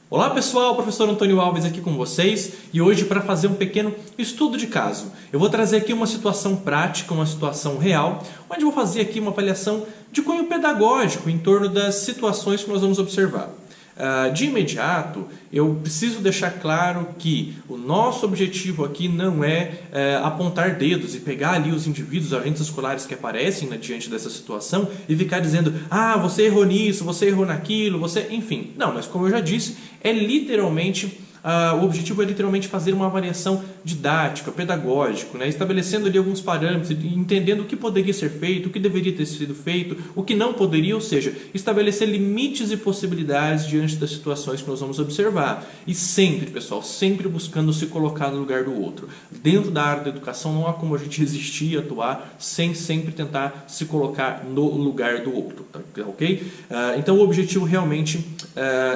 Olá pessoal, professor Antônio Alves aqui com vocês e hoje para fazer um pequeno estudo de caso. Eu vou trazer aqui uma situação prática, uma situação real, onde eu vou fazer aqui uma avaliação de cunho pedagógico em torno das situações que nós vamos observar. De imediato, eu preciso deixar claro que o nosso objetivo aqui não é apontar dedos e pegar ali os indivíduos, os agentes escolares que aparecem diante dessa situação e ficar dizendo, você errou nisso, você errou naquilo, enfim. Não, mas como eu já disse, é literalmente... o objetivo é literalmente fazer uma avaliação didática, pedagógica, estabelecendo ali alguns parâmetros, entendendo o que poderia ser feito, o que deveria ter sido feito, o que não poderia, ou seja, estabelecer limites e possibilidades diante das situações que nós vamos observar. E sempre, pessoal, sempre buscando se colocar no lugar do outro. Dentro da área da educação não há como a gente resistir e atuar sem sempre tentar se colocar no lugar do outro, tá ok? Então o objetivo realmente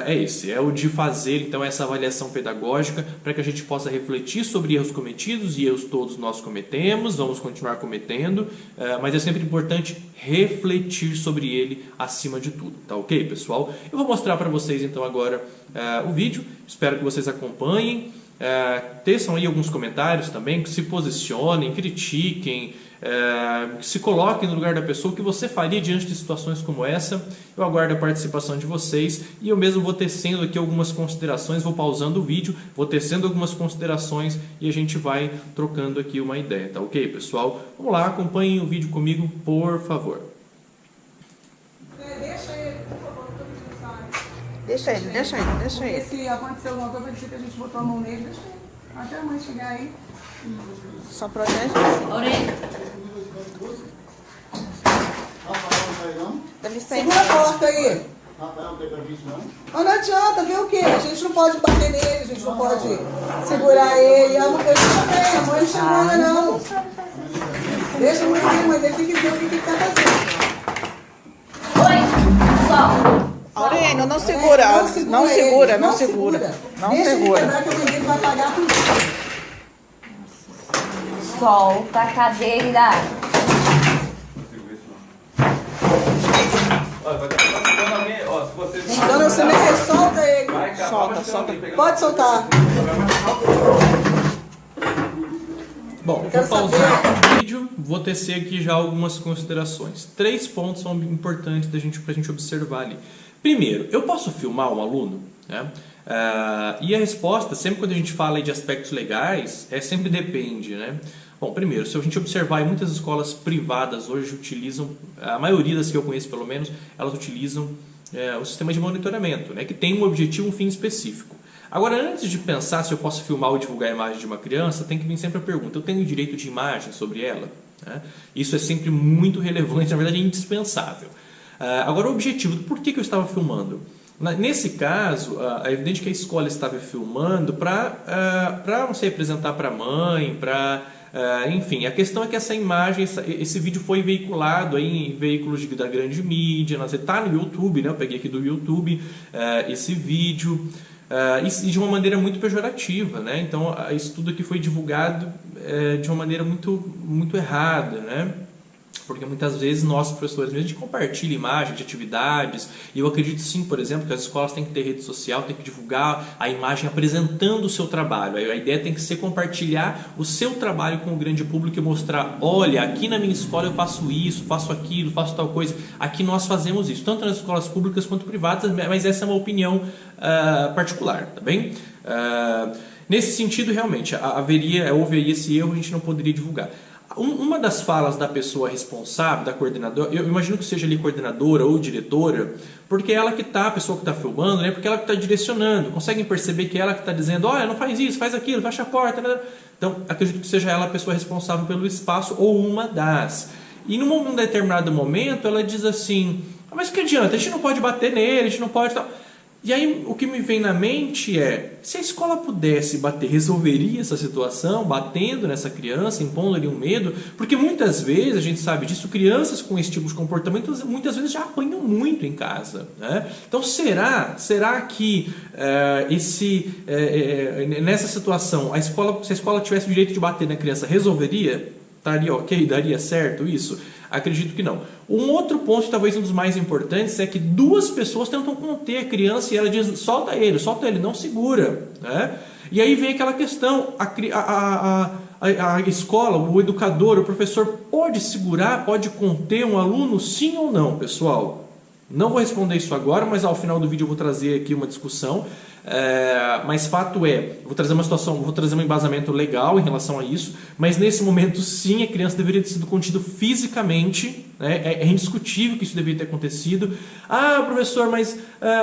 é esse, é o de fazer então essa avaliação pedagógica para que a gente possa refletir sobre erros cometidos, e erros todos nós cometemos, vamos continuar cometendo, mas é sempre importante refletir sobre ele acima de tudo, tá ok, pessoal? Eu vou mostrar para vocês então agora o vídeo, espero que vocês acompanhem, teçam aí alguns comentários também, que se posicionem, critiquem, que se coloquem no lugar da pessoa, o que você faria diante de situações como essa. Eu aguardo a participação de vocês e eu mesmo vou tecendo aqui algumas considerações, vou pausando o vídeo, vou tecendo algumas considerações e a gente vai trocando aqui uma ideia, tá ok, pessoal? Vamos lá, acompanhem o vídeo comigo, por favor. Deixa ele, por favor, não estou pedindo só. Deixa ele. Porque se acontecer alguma coisa, vai dizer que a gente botou a mão nele, deixa ele. Até a mãe chegar aí. Só protege. Dá licença. Segura a porta aí. Rafael, não tem previsto não? Mas não adianta, ver o quê? A gente não pode bater nele, a gente não pode segurar ele. A mãe também, a mãe não chegou ainda não. Deixa a mãe vir, mas ele tem que ver o que está fazendo. Oi, pessoal. Moreno, não segura. Não segura. Deixa ele quebrar que a mãe dele vai pagar por isso. Solta a cadeira. Dona Cineia, solta ele. Solta. Pode soltar. Bom, vou pausar o vídeo, vou tecer aqui já algumas considerações. 3 pontos são importantes para a gente observar ali. Primeiro, eu posso filmar um aluno? E a resposta, sempre quando a gente fala de aspectos legais, sempre depende, né? Bom, primeiro, se a gente observar, muitas escolas privadas hoje utilizam, a maioria das que eu conheço pelo menos, elas utilizam o sistema de monitoramento, que tem um objetivo, um fim específico. Agora, antes de pensar se eu posso filmar ou divulgar a imagem de uma criança, tem que vir sempre a pergunta, eu tenho direito de imagem sobre ela? Isso é sempre muito relevante, na verdade é indispensável. Agora, o objetivo, por que eu estava filmando? Nesse caso, é evidente que a escola estava filmando para não sei, apresentar para a mãe, enfim, a questão é que essa imagem, esse vídeo foi veiculado aí em veículos da grande mídia, está no YouTube, eu peguei aqui do YouTube esse vídeo, e de uma maneira muito pejorativa, então isso tudo aqui foi divulgado de uma maneira muito errada, porque muitas vezes nós, professores, mesmo, a gente compartilha imagens de atividades, e eu acredito sim, por exemplo, que as escolas têm que ter rede social, têm que divulgar a imagem apresentando o seu trabalho. A ideia tem que ser compartilhar o seu trabalho com o grande público e mostrar, olha, aqui na minha escola eu faço isso, faço aquilo, faço tal coisa, aqui nós fazemos isso, tanto nas escolas públicas quanto privadas, mas essa é uma opinião particular, tá bem? Nesse sentido, realmente, houveria esse erro, a gente não poderia divulgar. Uma das falas da pessoa responsável, da coordenadora, eu imagino que seja ali coordenadora ou diretora, porque é ela que está, a pessoa que está filmando, porque ela que está direcionando, conseguem perceber que é ela que está dizendo, olha, não faz isso, faz aquilo, fecha a porta, Então, acredito que seja ela a pessoa responsável pelo espaço, ou uma das. E num determinado momento, ela diz assim, mas que adianta, a gente não pode bater nele, a gente não pode... Tal. E aí o que me vem na mente é, se a escola pudesse bater, resolveria essa situação, batendo nessa criança, impondo ali um medo, porque muitas vezes, a gente sabe disso, crianças com esse tipo de comportamento, muitas vezes já apanham muito em casa. Então será que nessa situação, se a escola tivesse o direito de bater na criança, resolveria? Estaria ok? Daria certo isso? Acredito que não. Um outro ponto, talvez um dos mais importantes, é que duas pessoas tentam conter a criança e ela diz, solta ele, não segura, né? E aí vem aquela questão, a escola, o educador, o professor pode segurar, pode conter um aluno, sim ou não, pessoal? Não vou responder isso agora, mas ao final do vídeo eu vou trazer aqui uma discussão. Mas fato é, vou trazer uma situação, vou trazer um embasamento legal em relação a isso, mas nesse momento sim, a criança deveria ter sido contida fisicamente, né? É indiscutível que isso deveria ter acontecido. Ah, professor, mas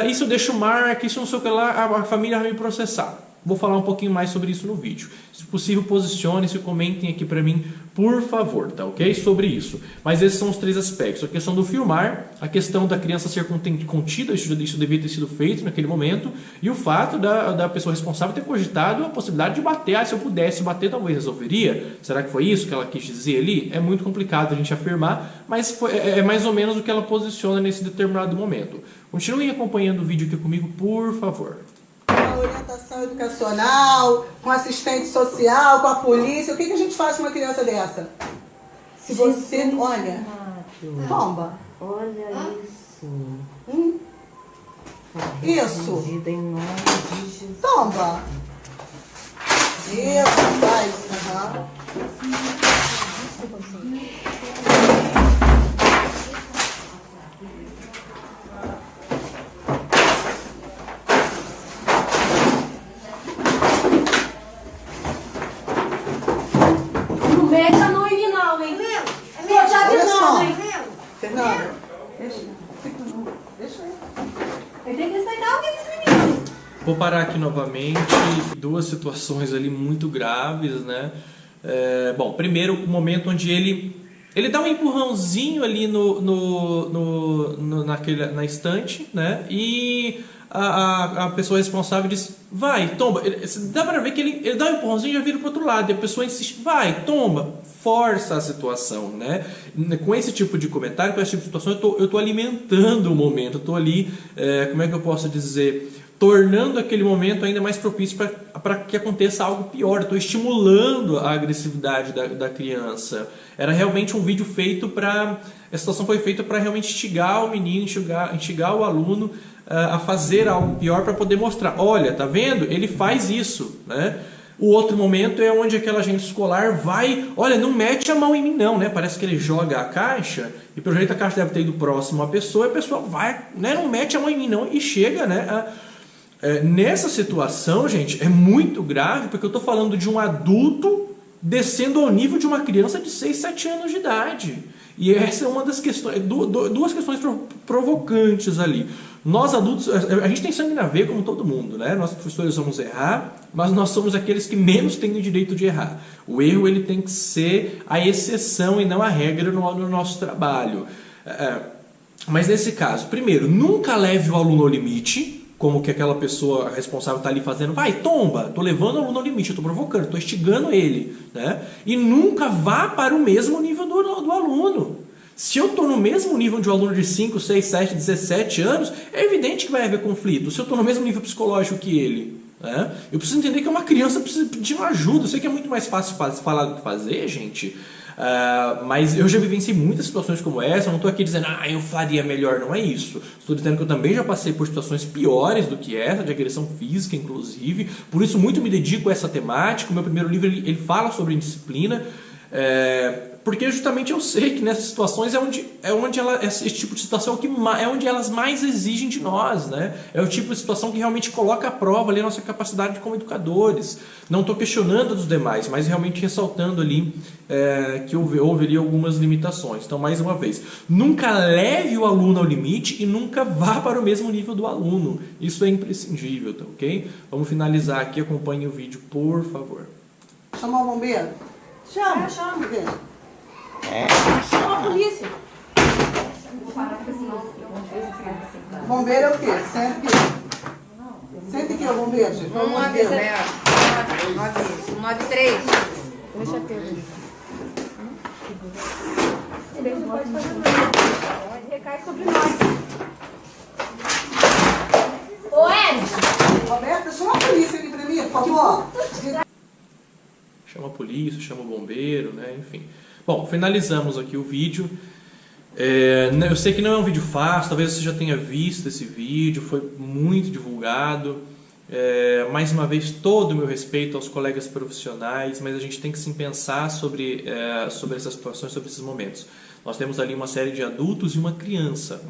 isso eu deixo marca, isso não sei o que lá, a família vai me processar. Vou falar um pouquinho mais sobre isso no vídeo. Se possível, posicione-se e comentem aqui para mim, por favor, tá ok? Sobre isso. Mas esses são os três aspectos. A questão do filmar, a questão da criança ser contida, isso devia ter sido feito naquele momento, e o fato da pessoa responsável ter cogitado a possibilidade de bater. Ah, se eu pudesse bater, talvez resolveria. Será que foi isso que ela quis dizer ali? É muito complicado a gente afirmar, mas é mais ou menos o que ela posiciona nesse determinado momento. Continuem acompanhando o vídeo aqui comigo, por favor. Com orientação educacional, com assistente social, com a polícia. O que a gente faz com uma criança dessa? Se você... Olha, tomba. Olha isso. Isso. Em nome de Jesus. Tomba. Isso, faz. Não mete a mão em mim não, hein? Tô já avisando, hein? Fernanda, deixa aí. Eu tenho que aceitar o que esse menino. Vou parar aqui novamente, duas situações ali muito graves, né? Bom, primeiro o momento onde ele dá um empurrãozinho ali na estante, né? E a pessoa responsável diz, vai, tomba. Dá pra ver que ele dá um empurrãozinho e já vira pro outro lado. E a pessoa insiste, vai, tomba. Força a situação, né? Com esse tipo de comentário, com esse tipo de situação, eu tô alimentando o momento. Eu tô ali, como é que eu posso dizer... tornando aquele momento ainda mais propício para que aconteça algo pior. Estou estimulando a agressividade da criança. Era realmente um vídeo feito para... A situação foi feita para realmente instigar o menino, instigar o aluno a fazer algo pior para poder mostrar. Olha, tá vendo? Ele faz isso, né? O outro momento é onde aquela agente escolar vai... Olha, não mete a mão em mim não, né? Parece que ele joga a caixa e pelo jeito a caixa deve ter ido próximo à pessoa e a pessoa vai... né? Não mete a mão em mim não e chega, né? Nessa situação, gente, é muito grave porque eu estou falando de um adulto descendo ao nível de uma criança de 6, 7 anos de idade. E essa é uma das questões, duas questões provocantes ali. Nós adultos, a gente tem sangue na veia como todo mundo, né? Nós professores vamos errar, mas nós somos aqueles que menos têm o direito de errar. O erro ele tem que ser a exceção e não a regra no nosso trabalho. Mas nesse caso, primeiro, nunca leve o aluno ao limite. Como que aquela pessoa responsável está ali fazendo, vai, tomba, estou levando o aluno ao limite, estou provocando, estou instigando ele, né? E nunca vá para o mesmo nível do aluno. Se eu estou no mesmo nível de um aluno de 5, 6, 7, 17 anos, é evidente que vai haver conflito. Se eu estou no mesmo nível psicológico que ele, né? Eu preciso entender que uma criança precisa pedir uma ajuda. Eu sei que é muito mais fácil falar do que fazer, gente. Mas eu já vivenciei muitas situações como essa. Eu não estou aqui dizendo, eu faria melhor, não é isso. Estou dizendo que eu também já passei por situações piores do que essa, de agressão física inclusive. Por isso muito me dedico a essa temática. O meu primeiro livro ele fala sobre indisciplina, porque justamente eu sei que nessas situações esse tipo de situação é onde elas mais exigem de nós, né? É o tipo de situação que realmente coloca à prova ali a nossa capacidade como educadores. Não estou questionando dos demais, mas realmente ressaltando ali que houve ali algumas limitações. Então, mais uma vez, nunca leve o aluno ao limite e nunca vá para o mesmo nível do aluno. Isso é imprescindível, tá ok? Vamos finalizar aqui, acompanhe o vídeo, por favor. Chamar o bombeiro? Chama. Chama a polícia. Bombeiro é o quê? Senta aqui, o bombeiro, gente. Pelo amor de Deus. 193. Deixa eu ter. Ele não pode fazer nada. Recai sobre nós. Ô, Edson! Roberta, chama a polícia ali pra mim, por favor. Chama a polícia, chama o bombeiro, né? Enfim. Bom, finalizamos aqui o vídeo. Eu sei que não é um vídeo fácil, talvez você já tenha visto esse vídeo, foi muito divulgado. Mais uma vez, todo o meu respeito aos colegas profissionais, mas a gente tem que sim pensar sobre essas situações, sobre esses momentos. Nós temos ali uma série de adultos e uma criança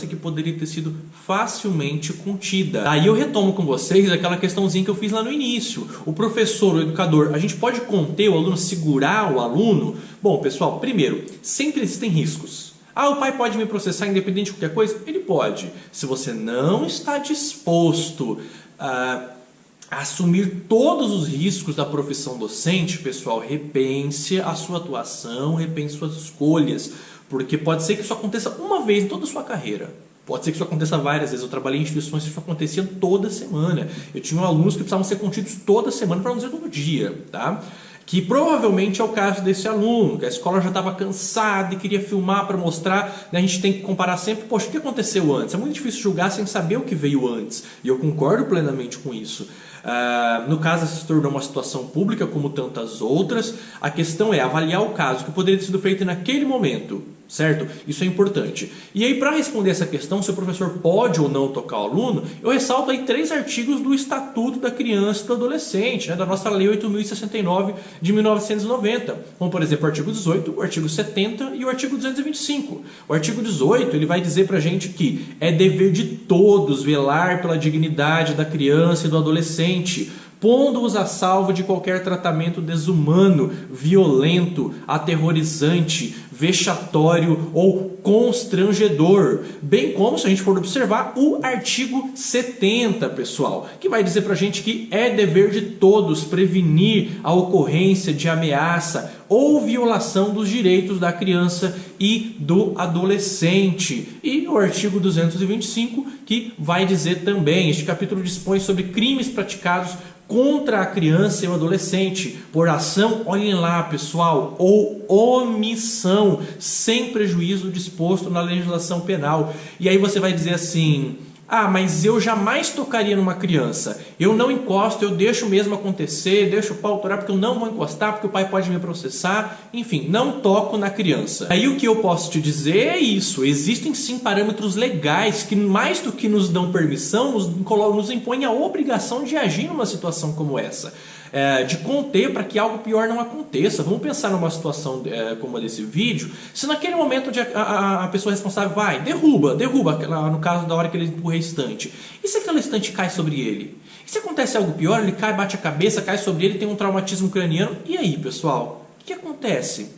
que poderia ter sido facilmente contida. Aí eu retomo com vocês aquela questãozinha que eu fiz lá no início. O professor, o educador, a gente pode conter o aluno, segurar o aluno? Bom, pessoal, primeiro, sempre existem riscos. O pai pode me processar independente de qualquer coisa? Ele pode. Se você não está disposto a assumir todos os riscos da profissão docente, pessoal, repense a sua atuação, repense suas escolhas, porque pode ser que isso aconteça uma vez em toda a sua carreira. Pode ser que isso aconteça várias vezes. Eu trabalhei em instituições que isso acontecia toda semana. Eu tinha alunos que precisavam ser contidos toda semana, para não dizer todo dia, tá? Que provavelmente é o caso desse aluno, que a escola já estava cansada e queria filmar para mostrar, né? A gente tem que comparar sempre, poxa, o que aconteceu antes? É muito difícil julgar sem saber o que veio antes, e eu concordo plenamente com isso. No caso, essa se tornou uma situação pública como tantas outras. A questão é avaliar o caso que poderia ter sido feito naquele momento, certo? Isso é importante. E aí, para responder essa questão, se o professor pode ou não tocar o aluno, eu ressalto aí 3 artigos do Estatuto da Criança e do Adolescente, né, da nossa Lei 8.069 de 1990, como por exemplo o artigo 18, o artigo 70 e o artigo 225. O artigo 18 ele vai dizer para a gente que é dever de todos velar pela dignidade da criança e do adolescente, pondo-os a salvo de qualquer tratamento desumano, violento, aterrorizante, vexatório ou constrangedor, bem como, se a gente for observar, o artigo 70, pessoal, que vai dizer pra gente que é dever de todos prevenir a ocorrência de ameaça ou violação dos direitos da criança e do adolescente. E o artigo 225, que vai dizer também, este capítulo dispõe sobre crimes praticados contra a criança e o adolescente, por ação, olhem lá pessoal, ou omissão, sem prejuízo disposto na legislação penal. E aí você vai dizer assim, mas eu jamais tocaria numa criança, eu não encosto, eu deixo mesmo acontecer, deixo o pau torar porque eu não vou encostar, porque o pai pode me processar, enfim, não toco na criança. Aí o que eu posso te dizer é isso, existem sim parâmetros legais que mais do que nos dão permissão, nos impõem a obrigação de agir numa situação como essa. De conter para que algo pior não aconteça. Vamos pensar numa situação como a desse vídeo, se naquele momento a pessoa responsável derruba, no caso da hora que ele empurra a estante, e se aquela estante cai sobre ele? E se acontece algo pior, ele cai, bate a cabeça, cai sobre ele, tem um traumatismo craniano, e aí pessoal, o que acontece?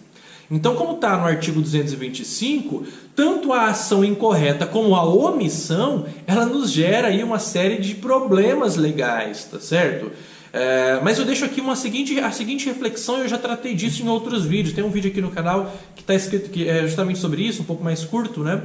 Então, como está no artigo 225, tanto a ação incorreta como a omissão, ela nos gera aí uma série de problemas legais, tá certo? Mas eu deixo aqui a seguinte reflexão, eu já tratei disso em outros vídeos. Tem um vídeo aqui no canal que está escrito que é justamente sobre isso, um pouco mais curto, né?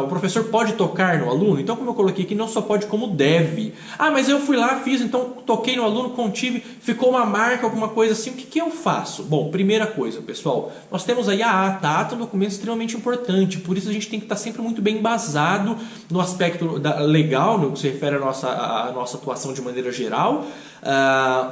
O professor pode tocar no aluno? Então, como eu coloquei aqui, não só pode, como deve. Mas eu fui lá, fiz, então toquei no aluno, contive, ficou uma marca, alguma coisa assim, o que eu faço? Bom, primeira coisa, pessoal, nós temos aí a ata. A ata é um documento extremamente importante, por isso a gente tem que estar sempre muito bem embasado no aspecto legal, no que se refere à nossa atuação de maneira geral,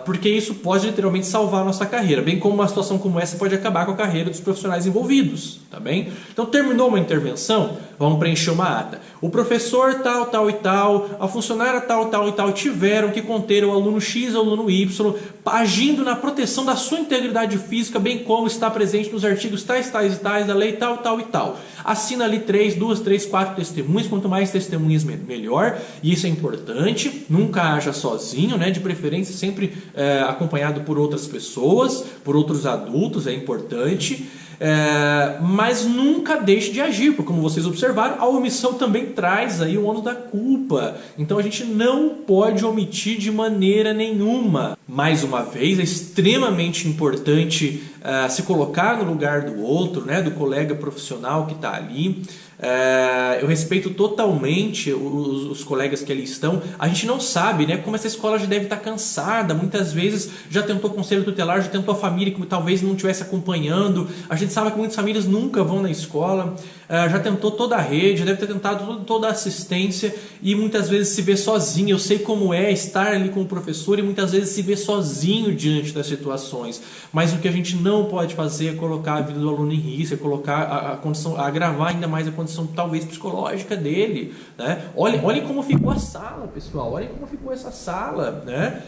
porque isso pode literalmente salvar a nossa carreira, bem como uma situação como essa pode acabar com a carreira dos profissionais envolvidos, tá bem? Então terminou uma intervenção, vamos preencher uma ata. O professor tal, tal e tal, a funcionária tal, tal e tal tiveram que conter o aluno X e o aluno Y, agindo na proteção da sua integridade física, bem como está presente nos artigos tais, tais e tais da lei tal, tal e tal. Assina ali 2, 3, 4 testemunhas, quanto mais testemunhas melhor, e isso é importante, nunca haja sozinho, né? De preferência sempre acompanhado por outras pessoas, por outros adultos, é importante. Mas nunca deixe de agir, porque como vocês observaram, a omissão também traz aí o ônus da culpa. Então a gente não pode omitir de maneira nenhuma. Mais uma vez, é extremamente importante se colocar no lugar do outro, né, do colega profissional que está ali. Eu respeito totalmente os colegas que ali estão. A gente não sabe, né, como essa escola já deve estar cansada. Muitas vezes já tentou conselho tutelar, já tentou a família que talvez não estivesse acompanhando. A gente sabe que muitas famílias nunca vão na escola. Já tentou toda a rede, já deve ter tentado toda a assistência e muitas vezes se vê sozinho. Eu sei como é estar ali com o professor e muitas vezes se vê sozinho diante das situações. Mas o que a gente não pode fazer é colocar a vida do aluno em risco, é colocar a condição, agravar ainda mais a condição talvez psicológica dele, né? Olhem como ficou a sala, pessoal. Olhem como ficou essa sala, né?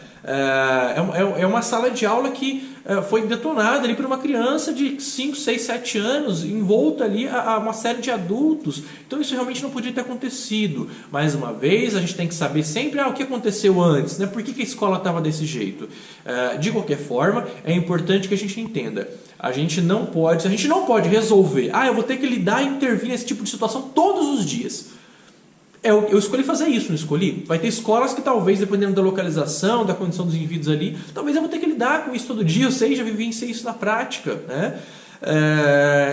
É uma sala de aula que foi detonada ali por uma criança de 5, 6, 7 anos, envolta ali a uma série de adultos. Então isso realmente não podia ter acontecido. Mais uma vez, a gente tem que saber sempre o que aconteceu antes, né? Por que a escola estava desse jeito. De qualquer forma, é importante que a gente entenda. A gente não pode resolver. Eu vou ter que lidar e intervir nesse tipo de situação todos os dias. Eu escolhi fazer isso, não escolhi? Vai ter escolas que talvez, dependendo da localização, da condição dos indivíduos ali, talvez eu vou ter que lidar com isso todo dia, eu sei, já vivenciei isso na prática, né?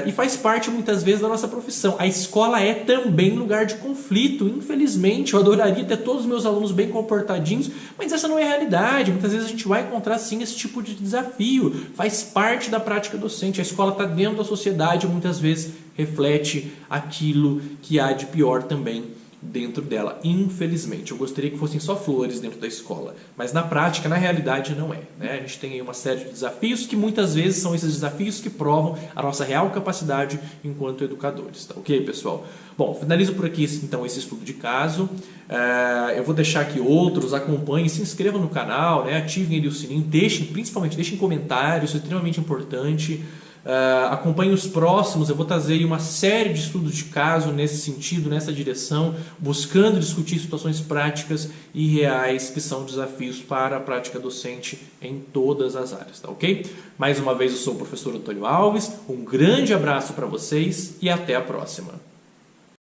E faz parte muitas vezes da nossa profissão. A escola é também lugar de conflito, infelizmente. Eu adoraria ter todos os meus alunos bem comportadinhos, mas essa não é a realidade. Muitas vezes a gente vai encontrar sim esse tipo de desafio, faz parte da prática docente. A escola está dentro da sociedade e muitas vezes reflete aquilo que há de pior também dentro dela, infelizmente. Eu gostaria que fossem só flores dentro da escola, mas na prática, na realidade, não é, né? A gente tem aí uma série de desafios que muitas vezes são esses desafios que provam a nossa real capacidade enquanto educadores, tá ok, pessoal? Bom, finalizo por aqui então esse estudo de caso. Eu vou deixar aqui outros, acompanhem, se inscrevam no canal, né? Ativem ali o sininho, principalmente deixem comentários, isso é extremamente importante. Acompanhe os próximos, eu vou trazer aí uma série de estudos de caso nesse sentido, nessa direção, buscando discutir situações práticas e reais que são desafios para a prática docente em todas as áreas, tá ok? Mais uma vez eu sou o professor Antônio Alves, um grande abraço para vocês e até a próxima.